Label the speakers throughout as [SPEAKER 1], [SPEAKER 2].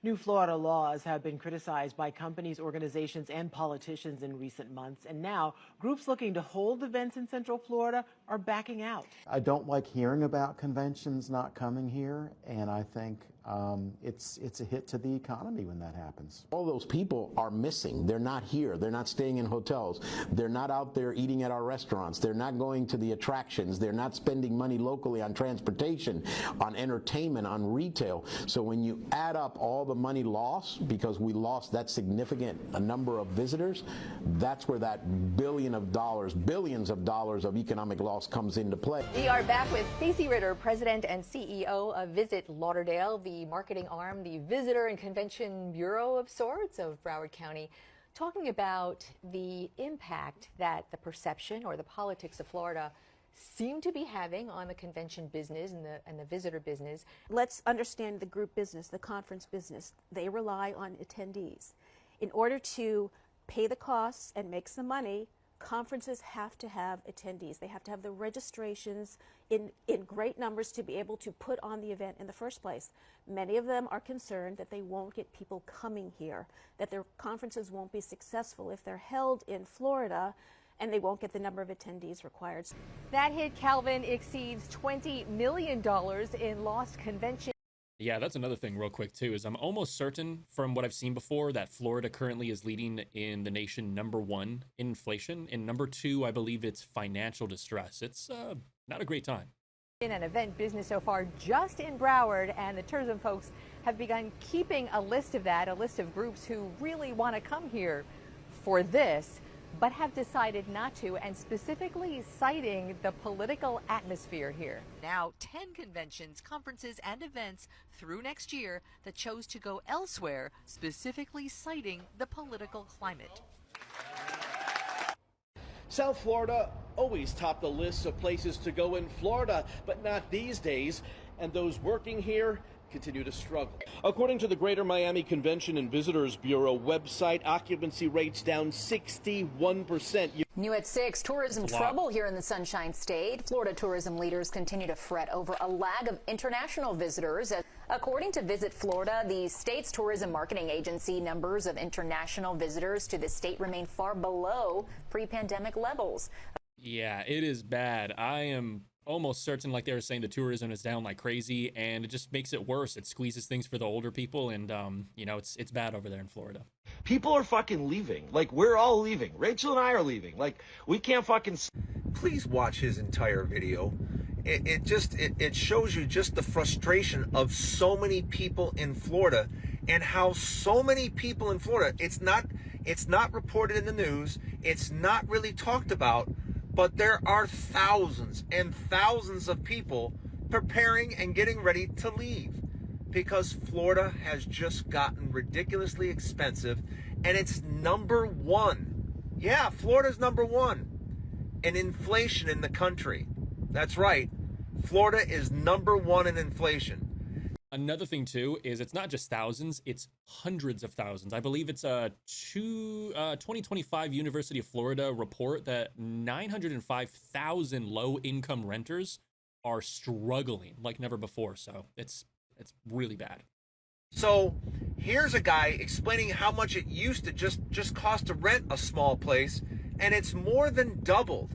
[SPEAKER 1] New Florida laws have been criticized by companies, organizations, and politicians in recent months. And now groups looking to hold events in Central Florida are backing out.
[SPEAKER 2] I don't like hearing about conventions not coming here, and I think it's a hit to the economy when that happens.
[SPEAKER 3] All those people are missing. They're not here. They're not staying in hotels. They're not out there eating at our restaurants. They're not going to the attractions. They're not spending money locally on transportation, on entertainment, on retail. So when you add up all the money lost, because we lost that significant a number of visitors, that's where that billions of dollars of economic loss comes into play.
[SPEAKER 4] We are back with Stacey Ritter, President and CEO of Visit Lauderdale, the marketing arm, the Visitor and Convention Bureau of sorts of Broward County, talking about the impact that the perception or the politics of Florida seem to be having on the convention business and the visitor business.
[SPEAKER 5] Let's understand the group business, the conference business. They rely on attendees. In order to pay the costs and make some money, conferences have to have attendees. They have to have the registrations in great numbers to be able to put on the event in the first place. Many of them are concerned that they won't get people coming here, that their conferences won't be successful if they're held in Florida, and they won't get the number of attendees required.
[SPEAKER 4] That hit, Calvin, exceeds $20 million in lost convention.
[SPEAKER 6] Yeah, that's another thing real quick too, is I'm almost certain from what I've seen before that Florida currently is leading in the nation #1 inflation, and #2, I believe it's financial distress. It's not a great time.
[SPEAKER 4] In an event business so far just in Broward, and the tourism folks have begun keeping a list of that, a list of groups who really want to come here for this, but have decided not to, and specifically citing the political atmosphere here. Now, 10 conventions, conferences, and events through next year that chose to go elsewhere, specifically citing the political climate.
[SPEAKER 7] South Florida always topped the lists of places to go in Florida, but not these days, and those working here continue to struggle. According to the Greater Miami Convention and Visitors Bureau website, occupancy rates down 61%.
[SPEAKER 8] New at 6, tourism trouble here in the Sunshine State. Florida tourism leaders continue to fret over a lag of international visitors. According to Visit Florida, the state's tourism marketing agency, numbers of international visitors to the state remain far below pre-pandemic levels.
[SPEAKER 6] Yeah, it is bad. I am almost certain, like they were saying, the tourism is down like crazy, and it just makes it worse. It squeezes things for the older people, and you know, it's bad over there in Florida.
[SPEAKER 9] People are fucking leaving. Like, we're all leaving. Rachel and I are leaving. Like, we can't fucking... Please watch his entire video. It shows you just the frustration of so many people in Florida, and how so many people in Florida, it's not reported in the news, it's not really talked about, but there are thousands and thousands of people preparing and getting ready to leave because Florida has just gotten ridiculously expensive, and it's #1. Yeah, Florida's #1 in inflation in the country. That's right. Florida is #1 in inflation.
[SPEAKER 6] Another thing too is it's not just thousands, it's hundreds of thousands. I believe it's a 2025 University of Florida report that 905,000 low-income renters are struggling like never before. So it's really bad.
[SPEAKER 9] So here's a guy explaining how much it used to just cost to rent a small place, and it's more than doubled.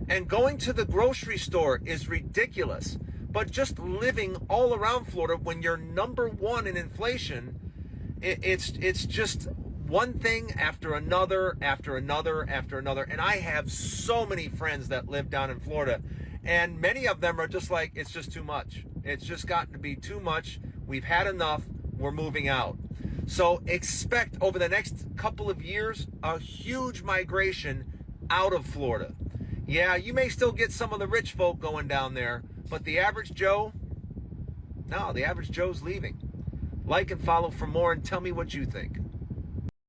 [SPEAKER 9] And going to the grocery store is ridiculous. But just living all around Florida, when you're #1 in inflation, it's just one thing after another, after another, after another. And I have so many friends that live down in Florida, and many of them are just like, it's just too much. It's just gotten to be too much. We've had enough. We're moving out. So expect over the next couple of years a huge migration out of Florida. Yeah, you may still get some of the rich folk going down there, but the average Joe, no, the average Joe's leaving. Like and follow for more, and tell me what you think.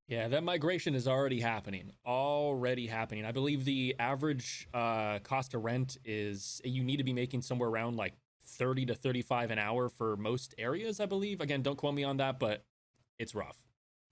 [SPEAKER 6] Yeah, that migration is already happening. I believe the average cost of rent is, you need to be making somewhere around like 30 to 35 an hour for most areas, I believe. Again, don't quote me on that, but it's rough.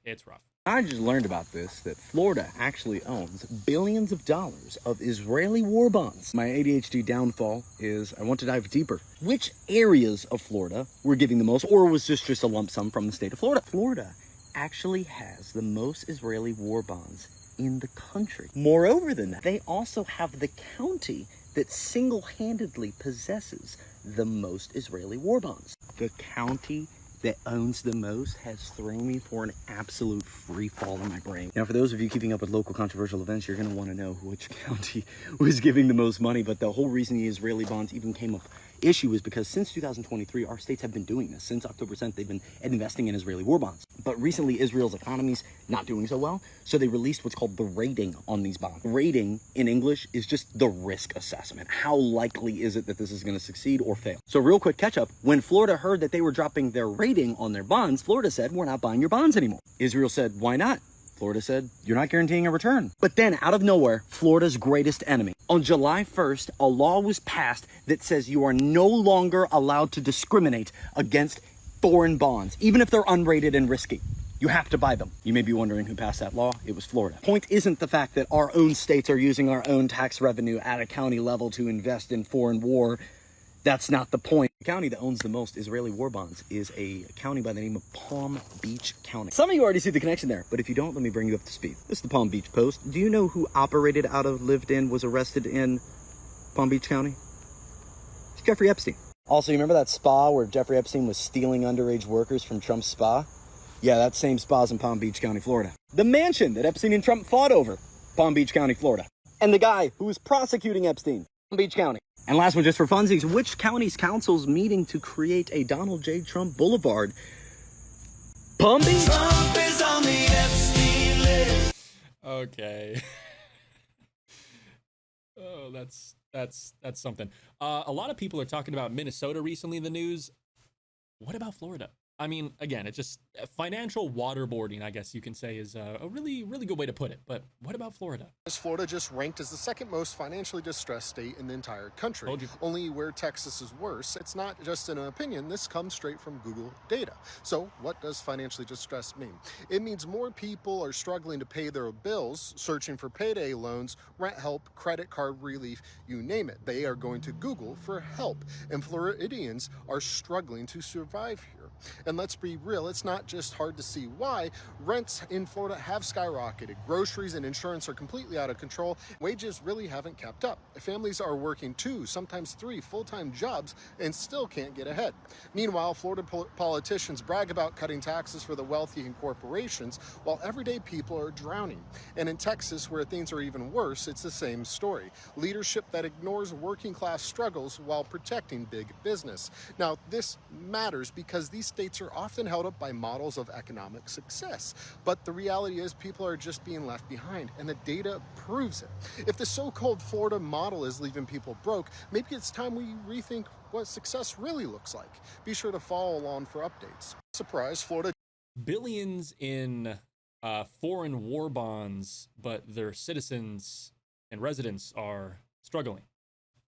[SPEAKER 6] It's rough.
[SPEAKER 10] I just learned about this, that Florida actually owns billions of dollars of Israeli war bonds. My ADHD downfall is I want to dive deeper. Which areas of Florida were giving the most, or was this just a lump sum from the state of Florida? Florida actually has the most Israeli war bonds in the country. Moreover than that, they also have the county that single-handedly possesses the most Israeli war bonds. The county that owns the most has thrown me for an absolute free fall in my brain. Now, for those of you keeping up with local controversial events, you're going to want to know which county was giving the most money. But the whole reason the Israeli bonds even came up issue is because since 2023, our states have been doing this. Since October 10th, they've been investing in Israeli war bonds. But recently, Israel's economy's not doing so well, so they released what's called the rating on these bonds. Rating, in English, is just the risk assessment. How likely is it that this is going to succeed or fail? So real quick catch up, when Florida heard that they were dropping their rating on their bonds, Florida said, we're not buying your bonds anymore. Israel said, why not? Florida said, you're not guaranteeing a return. But then, out of nowhere, Florida's greatest enemy. On July 1st, a law was passed that says you are no longer allowed to discriminate against foreign bonds, even if they're unrated and risky. You have to buy them. You may be wondering who passed that law. It was Florida. Point isn't the fact that our own states are using our own tax revenue at a county level to invest in foreign war. That's not the point. The county that owns the most Israeli war bonds is a county by the name of Palm Beach County. Some of you already see the connection there, but if you don't, let me bring you up to speed. This is the Palm Beach Post. Do you know who operated out of, lived in, was arrested in Palm Beach County? It's Jeffrey Epstein. Also, you remember that spa where Jeffrey Epstein was stealing underage workers from Trump's spa? Yeah, that same spa's in Palm Beach County, Florida. The mansion that Epstein and Trump fought over, Palm Beach County, Florida. And the guy who was prosecuting Epstein, Palm Beach County. And last one, just for funsies, which county's council's meeting to create a Donald J. Trump Boulevard? Palm Beach? Trump is on the Epstein list.
[SPEAKER 6] Okay. Oh, that's something. A lot of people are talking about Minnesota recently in the news. What about Florida? I mean, again, it's just financial waterboarding, I guess you can say, is a really, really good way to put it. But what about Florida?
[SPEAKER 11] Florida just ranked as the second most financially distressed state in the entire country. Only where Texas is worse. It's not just an opinion. This comes straight from Google data. So what does financially distressed mean? It means more people are struggling to pay their bills, searching for payday loans, rent help, credit card relief, you name it. They are going to Google for help. And Floridians are struggling to survive here. And let's be real, it's not just hard to see why. Rents in Florida have skyrocketed. Groceries and insurance are completely out of control. Wages really haven't kept up. Families are working 2, sometimes 3 full-time jobs and still can't get ahead. Meanwhile, Florida politicians brag about cutting taxes for the wealthy and corporations while everyday people are drowning. And in Texas, where things are even worse, it's the same story. Leadership that ignores working class struggles while protecting big business. Now, this matters because these states are often held up by models of economic success. But the reality is people are just being left behind, and the data proves it. If the so-called Florida model is leaving people broke, maybe it's time we rethink what success really looks like. Be sure to follow along for updates. Surprise, Florida.
[SPEAKER 6] Billions in foreign war bonds, but their citizens and residents are struggling.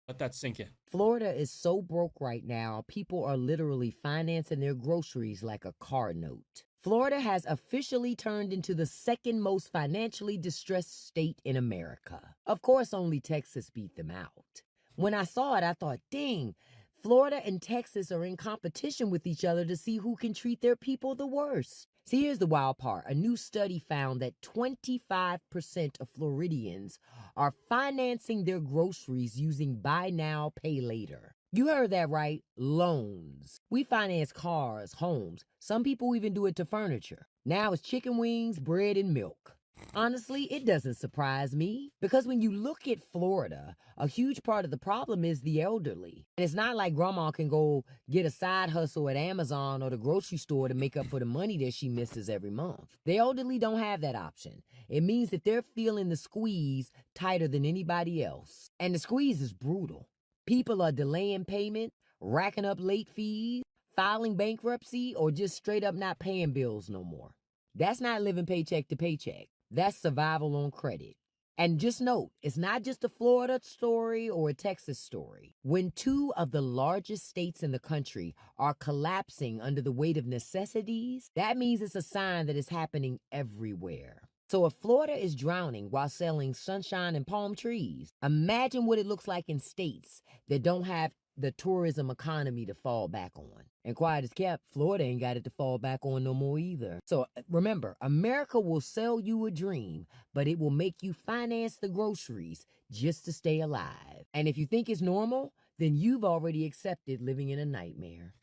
[SPEAKER 6] Let that sink in.
[SPEAKER 12] Florida is so broke right now, people are literally financing their groceries like a car note. Florida has officially turned into the second most financially distressed state in America. Of course, only Texas beat them out. When I saw it, I thought, dang, Florida and Texas are in competition with each other to see who can treat their people the worst. See, here's the wild part. A new study found that 25% of Floridians are financing their groceries using buy now, pay later. You heard that right, loans. We finance cars, homes. Some people even do it to furniture. Now it's chicken wings, bread, and milk. Honestly, it doesn't surprise me because when you look at Florida, a huge part of the problem is the elderly. And it's not like grandma can go get a side hustle at Amazon or the grocery store to make up for the money that she misses every month. The elderly don't have that option. It means that they're feeling the squeeze tighter than anybody else. And the squeeze is brutal. People are delaying payment, racking up late fees, filing bankruptcy, or just straight up not paying bills no more. That's not living paycheck to paycheck. That's survival on credit. And just note, it's not just a Florida story or a Texas story. When two of the largest states in the country are collapsing under the weight of necessities, that means it's a sign that it's happening everywhere. So if Florida is drowning while selling sunshine and palm trees, imagine what it looks like in states that don't have the tourism economy to fall back on. And quiet as kept, Florida ain't got it to fall back on no more either. So remember, America will sell you a dream, but it will make you finance the groceries just to stay alive. And if you think it's normal, then you've already accepted living in a nightmare.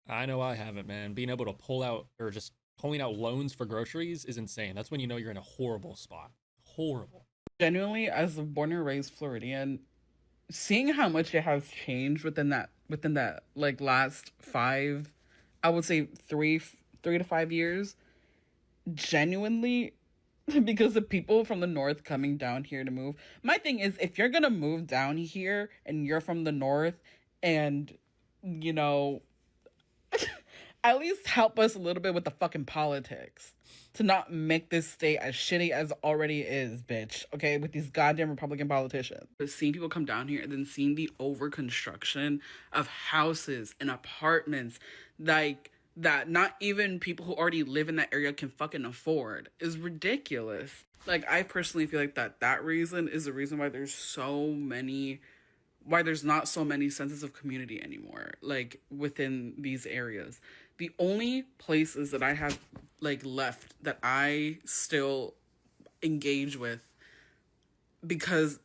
[SPEAKER 6] I know I haven't, man. Being able to pull out or just pulling out loans for groceries is insane. That's when you know you're in a horrible spot. Horrible.
[SPEAKER 13] Genuinely, as a born and raised Floridian, seeing how much it has changed within that like last 5, I would say 3 to 5 years, genuinely, because the people from the north coming down here to move. My thing is, if you're gonna move down here and you're from the north, and you know, at least help us a little bit with the fucking politics to not make this state as shitty as already is, bitch. Okay, with these goddamn Republican politicians. But seeing people come down here and then seeing the over construction of houses and apartments, like that not even people who already live in that area can fucking afford, is ridiculous. Like, I personally feel like that reason is the reason why there's not so many senses of community anymore, like within these areas. The only places that I have like left that I still engage with, because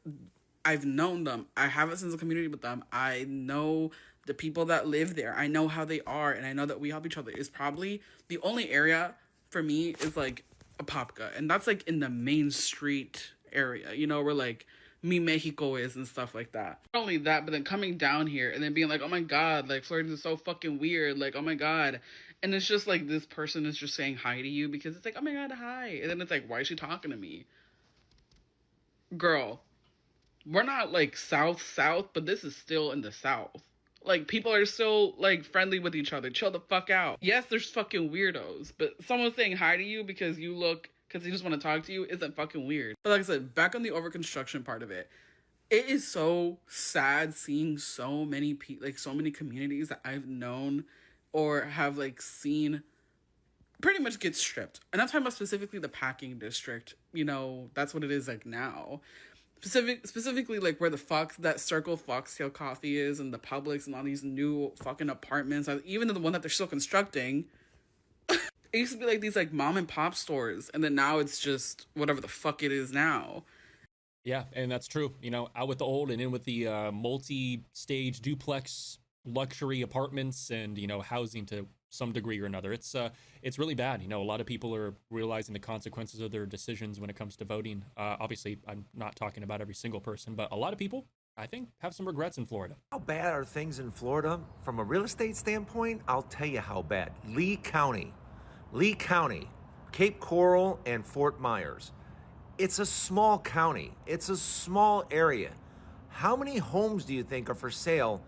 [SPEAKER 13] I've known them, I have a sense of community with them, I know the people that live there, I know how they are, and I know that we help each other, is probably the only area for me is like Apopka, and that's like in the main street area, you know, where like Mi Mexico is and stuff like that. Not only that, but then coming down here and then being like, oh my god, like Florida is so fucking weird, like oh my god. And it's just like this person is just saying hi to you because it's like, oh my god, hi. And then it's like, why is she talking to me? Girl, we're not like south, but this is still in the south. Like, people are still like friendly with each other. Chill the fuck out. Yes, there's fucking weirdos, but someone saying hi to you because they just want to talk to you isn't fucking weird. But like I said, back on the overconstruction part of it, it is so sad seeing so many communities that I've known or have like seen pretty much get stripped. And I'm talking about specifically the packing district. You know, that's what it is like now. Specifically like where the that Circle Foxtail Coffee is, and the Publix, and all these new fucking apartments, even the one that they're still constructing. It used to be like these like mom and pop stores, and then now it's just whatever the fuck it is now.
[SPEAKER 6] Yeah, and that's true. You know, out with the old and in with the multi-stage duplex luxury apartments and, you know, housing to some degree or another. It's really bad. You know, a lot of people are realizing the consequences of their decisions when it comes to voting. Obviously, I'm not talking about every single person, but a lot of people, I think, have some regrets in Florida.
[SPEAKER 9] How bad are things in Florida? From a real estate standpoint, I'll tell you how bad. Lee County, Cape Coral, and Fort Myers. It's a small county. It's a small area. How many homes do you think are for sale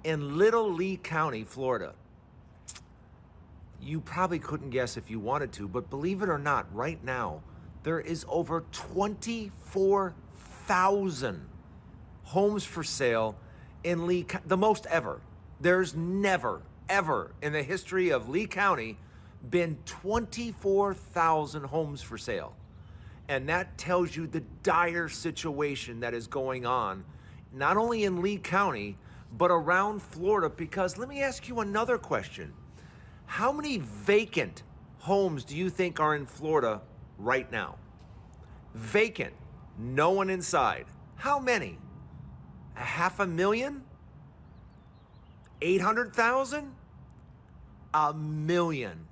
[SPEAKER 9] in Little Lee County, Florida? You probably couldn't guess if you wanted to, but believe it or not, right now, there is over 24,000 homes for sale in Lee County, the most ever. There's never, ever in the history of Lee County been 24,000 homes for sale. And that tells you the dire situation that is going on, not only in Lee County, but around Florida. Because let me ask you another question. How many vacant homes do you think are in Florida right now? Vacant, no one inside. How many? 500,000? 800,000? 1 million.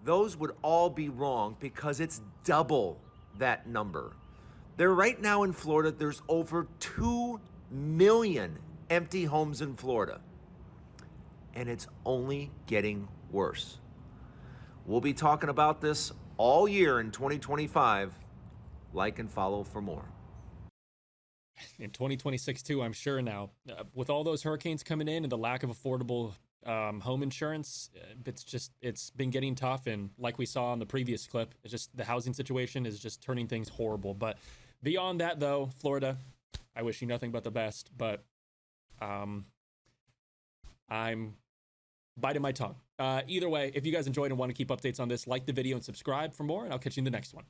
[SPEAKER 9] Those would all be wrong because it's double that number. There right now in Florida, there's over 2 million empty homes in Florida. And it's only getting worse. We'll be talking about this all year in 2025. Like and follow for more.
[SPEAKER 6] In 2026 too, I'm sure now, with all those hurricanes coming in and the lack of affordable home insurance, it's been getting tough. And like we saw on the previous clip, it's just the housing situation is just turning things horrible. But beyond that, though, Florida, I wish you nothing but the best. But I'm biting my tongue. Either way, if you guys enjoyed and want to keep updates on this, like the video and subscribe for more, and I'll catch you in the next one.